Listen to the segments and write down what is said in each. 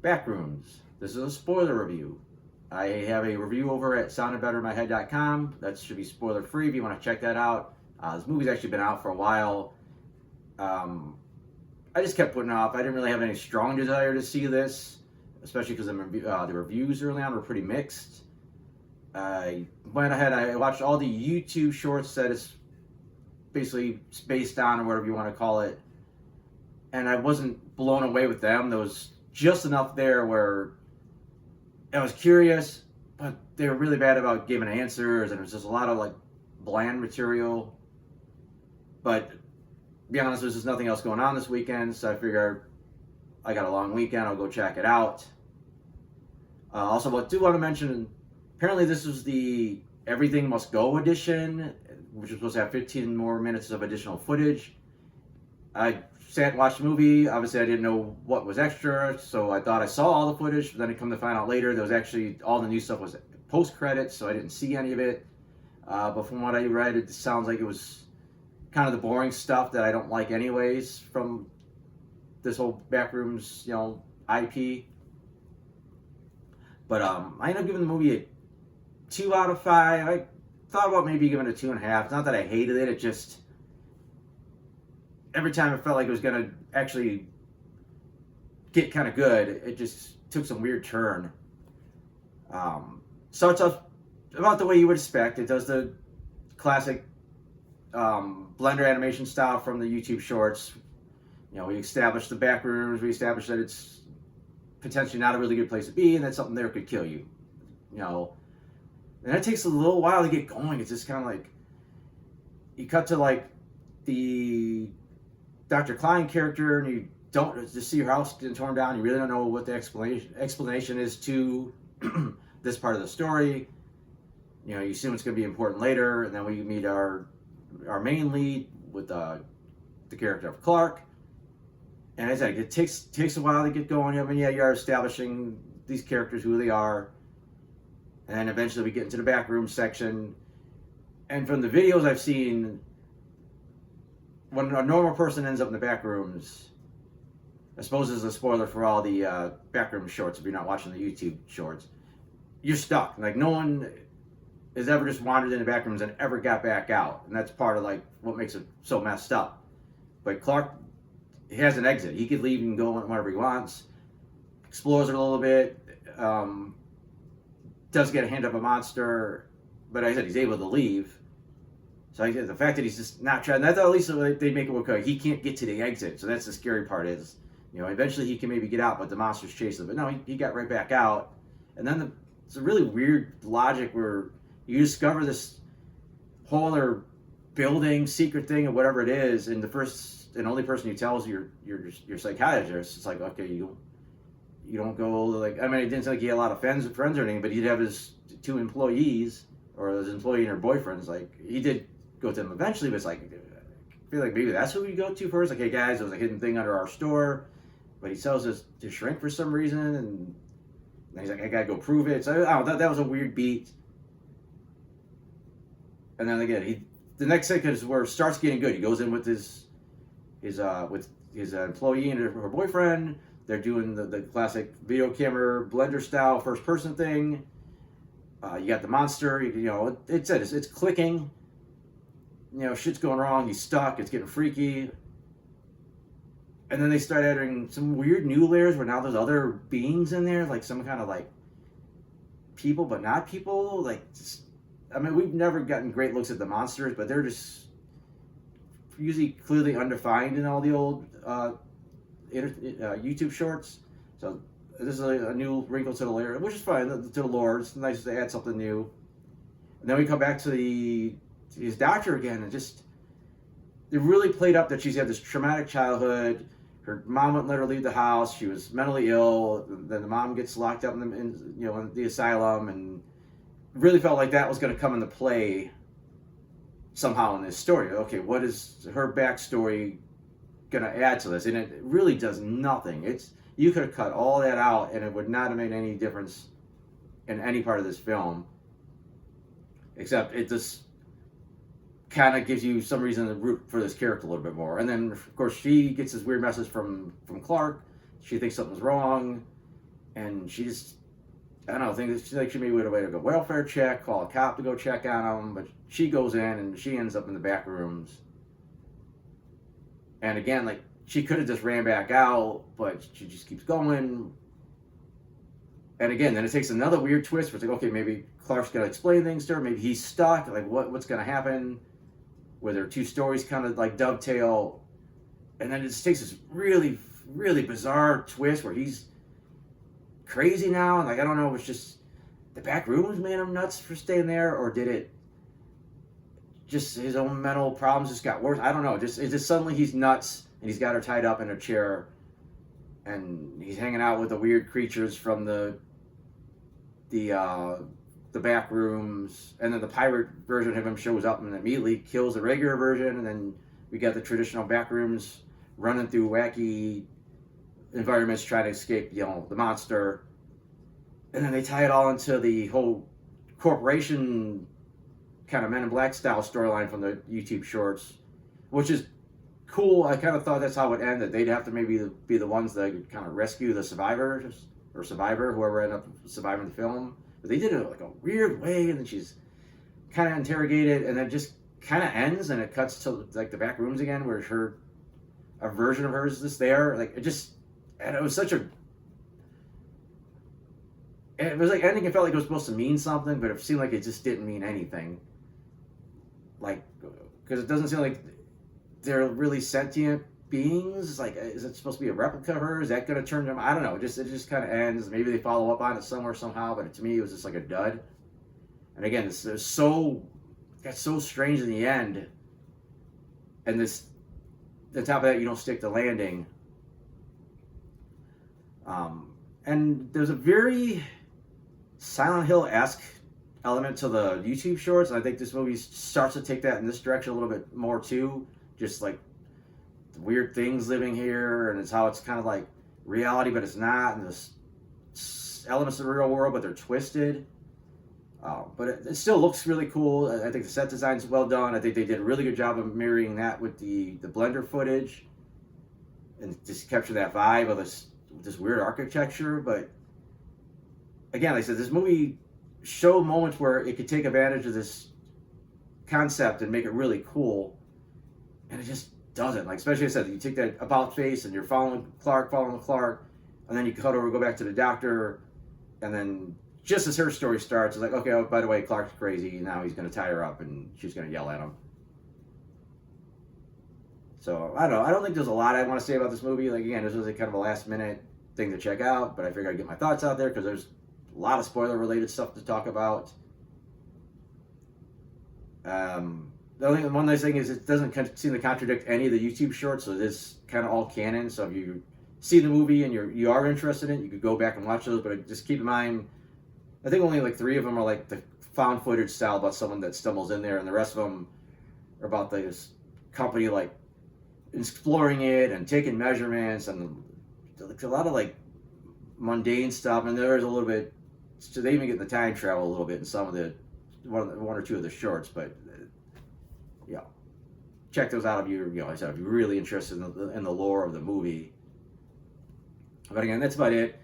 Backrooms. This is a spoiler review. I have a review over at soundedbettermyhead.com. That should be spoiler free if you want to check that out. This movie's actually been out for a while. Um, I just kept putting it off. I didn't really have any strong desire to see this, especially because the reviews early on were pretty mixed. I went ahead, I watched all the YouTube shorts that it's basically based on, or whatever you want to call it, and I wasn't blown away with them. There was just enough there where I was curious, but they were really bad about giving answers, and it was just a lot of like bland material. But to be honest, there's just nothing else going on this weekend, so I figured I got a long weekend, I'll go check it out. Also, what I do want to mention, apparently this was the Everything Must Go edition, which was supposed to have 15 more minutes of additional footage. I sat and watched the movie. Obviously, I didn't know what was extra, so I thought I saw all the footage. But then I come to find out later, there was actually all the new stuff was post credits, so I didn't see any of it. But from what I read, it sounds like it was kind of the boring stuff that I don't like, anyways, from this whole Backrooms, IP. But I ended up giving the movie a 2 out of 5. I thought about maybe giving it a 2.5. It's not that I hated it. It just, every time it felt like it was going to actually get kind of good, it just took some weird turn. Starts off about the way you would expect. It does the classic Blender animation style from the YouTube shorts. We established the back rooms. We established that it's potentially not a really good place to be, and that something there could kill you. And it takes a little while to get going. It's just kind of like you cut to like the Dr. Klein character, and you don't just see your house getting torn down. You really don't know what the explanation is to this part of the story. You assume it's going to be important later, and then we meet our main lead with the character of Clark. And as I said, it takes a while to get going. You're establishing these characters, who they are, and then eventually we get into the back room section. And from the videos I've seen, when a normal person ends up in the back rooms, I suppose this is a spoiler for all the backroom shorts if you're not watching the YouTube shorts, you're stuck. Like, no one has ever just wandered in the back rooms and ever got back out, and that's part of like what makes it so messed up. But Clark, he has an exit. He could leave and go whenever he wants. Explores it a little bit. Does get a hand of a monster, but like I said, he's able to leave. So the fact that he's just not trying, I thought at least they make it work. He can't get to the exit, so that's the scary part. Is eventually he can maybe get out, but the monsters chase him. But no, he got right back out. And then it's a really weird logic where you discover this whole other building, secret thing, or whatever it is, and the first and only person who tells your psychiatrist. It's like, okay, you don't go, like, I mean, it didn't sound like he had a lot of friends or anything, but he'd have his 2 employees, or his employee and her boyfriends. Like, he did go to them eventually, but it's like, I feel like maybe that's who we go to first. Like, hey guys, there was a hidden thing under our store, but he sells this to shrink for some reason, and then he's like, I gotta go prove it. So I don't know, that was a weird beat. And then again, the next second is where it starts getting good. He goes in with his employee and her boyfriend. They're doing the classic video camera blender style first person thing. You got the monster. It's clicking. Shit's going wrong. He's stuck. It's getting freaky. And then they start adding some weird new layers where now there's other beings in there, like some kind of like people, but not people. Like, we've never gotten great looks at the monsters, but they're just usually clearly undefined in all the old YouTube shorts. So this is a new wrinkle to the layer, which is fine, to the lore. It's nice to add something new. And then we come back to his doctor again, and just, they really played up that she's had this traumatic childhood. Her mom wouldn't let her leave the house. She was mentally ill. Then the mom gets locked up in the asylum, and really felt like that was going to come into play somehow in this story. Okay, what is her backstory going to add to this? And it really does nothing. You could have cut all that out, and it would not have made any difference in any part of this film, except it just kind of gives you some reason to root for this character a little bit more. And then, of course, she gets this weird message from Clark. She thinks something's wrong. and she just, I don't know, thinks like she maybe would have waited a welfare check, call a cop to go check on him, but she goes in and she ends up in the back rooms. And again, like, she could have just ran back out, but she just keeps going. And again, then it takes another weird twist where it's like, okay, maybe Clark's gonna explain things to her, maybe he's stuck, like what's gonna happen? Where their two stories kind of like dovetail, and then it just takes this really, really bizarre twist where he's crazy now, and like I don't know if it's just the back rooms made him nuts for staying there, or did it just his own mental problems just got worse? I don't know. It's just suddenly he's nuts and he's got her tied up in a chair, and he's hanging out with the weird creatures from the back rooms, and then the pirate version of him shows up and immediately kills the regular version, and then we got the traditional back rooms running through wacky environments trying to escape, the monster. And then they tie it all into the whole corporation kind of Men in Black style storyline from the YouTube shorts, which is cool. I kind of thought that's how it would end, that they'd have to maybe be the ones that kind of rescue the survivors, or survivor, whoever ended up surviving the film. But they did it like a weird way, and then she's kind of interrogated, and then just kind of ends, and it cuts to like the back rooms again, where a version of her is just there. Like and it was such a, and it was like ending. It felt like it was supposed to mean something, but it seemed like it just didn't mean anything. Like, because it doesn't seem like they're really sentient beings. Like, is it supposed to be a replica of her? Is that going to turn them? I don't know. It just kind of ends. Maybe they follow up on it somewhere somehow, but to me, it was just like a dud. And again, it got so strange in the end. And on top of that, you don't stick the landing. And there's a very Silent Hill-esque element to the YouTube shorts, and I think this movie starts to take that in this direction a little bit more too. Just like the weird things living here, and it's how it's kind of like reality, but it's not, and there's elements of the real world, but they're twisted. But it still looks really cool. I think the set design's well done. I think they did a really good job of mirroring that with the Blender footage, and just capture that vibe of this weird architecture. But again, like I said, this movie showed moments where it could take advantage of this concept and make it really cool, and it just doesn't. Like, especially, I said, you take that about face and you're following Clark, and then you cut over, go back to the doctor, and then just as her story starts, it's like, okay, oh, by the way, Clark's crazy, now he's going to tie her up and she's going to yell at him. So, I don't know. I don't think there's a lot I want to say about this movie. Like, again, this was kind of a last minute thing to check out, but I figured I'd get my thoughts out there because there's a lot of spoiler related stuff to talk about. One nice thing is it doesn't seem to contradict any of the YouTube shorts, so it is kind of all canon. So if you see the movie and you are interested in it, you could go back and watch those, but just keep in mind, I think only like 3 of them are like the found footage style about someone that stumbles in there, and the rest of them are about this company like exploring it and taking measurements, and a lot of like mundane stuff. And there's a little bit, so they even get the time travel a little bit in some of the one or two of the shorts. But check those out if like I said, if you're really interested in the lore of the movie. But again, that's about it.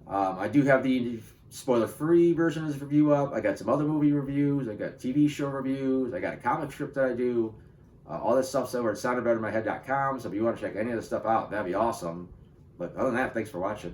I do have the spoiler-free version of this review up. I got some other movie reviews. I got TV show reviews. I got a comic strip that I do. All this stuff's over at soundedbettermyhead.com. So if you want to check any of this stuff out, that'd be awesome. But other than that, thanks for watching.